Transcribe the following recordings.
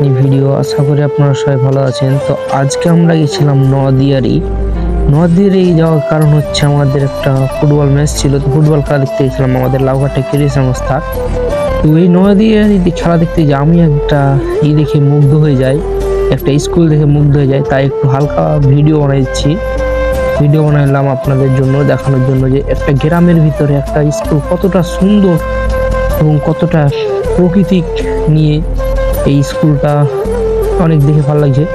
এই ভিডিও। আশা করি আপনারা সবাই ভালো আছেন। তো আজকে আমরা গেছিলাম নদিয়ারি যাওয়ার কারণ হচ্ছে আমাদের একটা ফুটবল ম্যাচ ছিল, তো ফুটবল খেলা দেখতে গেছিলাম আমাদের লাউঘাটে ক্রীড়া সংস্থা। তো এই নদিয়ারি খেলা দেখতে যে আমি একটা দেখে মুগ্ধ হয়ে যাই, একটা স্কুল দেখে মুগ্ধ হয়ে যায়, তাই একটু হালকা ভিডিও বানাইলাম আপনাদের জন্য, দেখানোর জন্য যে একটা গ্রামের ভিতরে একটা স্কুল কতটা সুন্দর এবং কতটা প্রকৃতিক নিয়ে এই স্কুলটা অনেক দেখে ভালো লাগছে।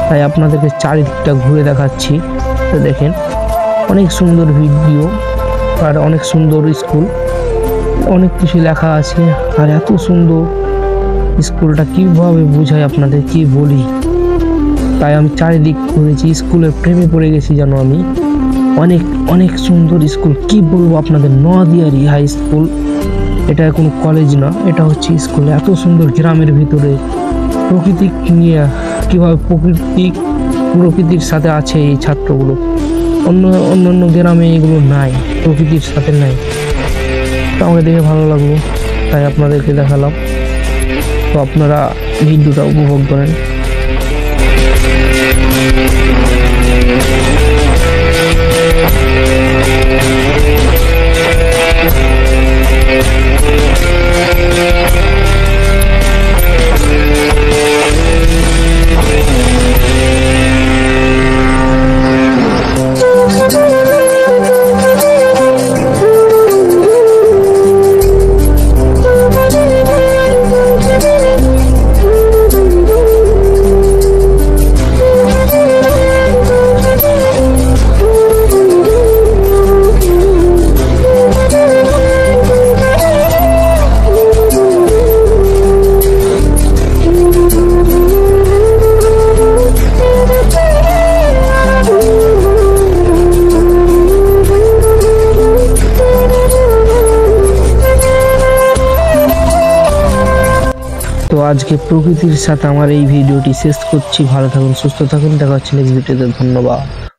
তাই আপনাদেরকে চারিদিকটা ঘুরে দেখাচ্ছি। তো দেখেন, অনেক সুন্দর ভিডিও আর অনেক সুন্দর স্কুল, অনেক কিছু লেখা আছে। আর এত সুন্দর স্কুলটা কীভাবে বোঝাই আপনাদের, কি বলি। তাই আমি চারিদিক ঘুরেছি, স্কুলের প্রেমে পড়ে গেছি যেন আমি। অনেক অনেক সুন্দর স্কুল, কি বলবো আপনাদের। নদিয়ারি হাই স্কুল, এটা কোনো কলেজ না, এটা হচ্ছে স্কুল। এত সুন্দর গ্রামের ভিতরে প্রকৃতি নিয়ে কীভাবে প্রকৃতির সাথে আছে এই ছাত্রগুলো। অন্য গ্রামে এগুলো নাই, প্রকৃতির সাথে নাই। তো আমাকে দেখে ভালো লাগলো, তাই আপনাদেরকে দেখালাম। তো আপনারা ভিডিওটা উপভোগ করেন। তো আজকে প্রকৃতির সাথে আমার এই ভিডিওটি শেষ করছি। ভালো থাকুন, সুস্থ থাকুন, দেখা হচ্ছে নেক্সট ভিডিওতে। ধন্যবাদ।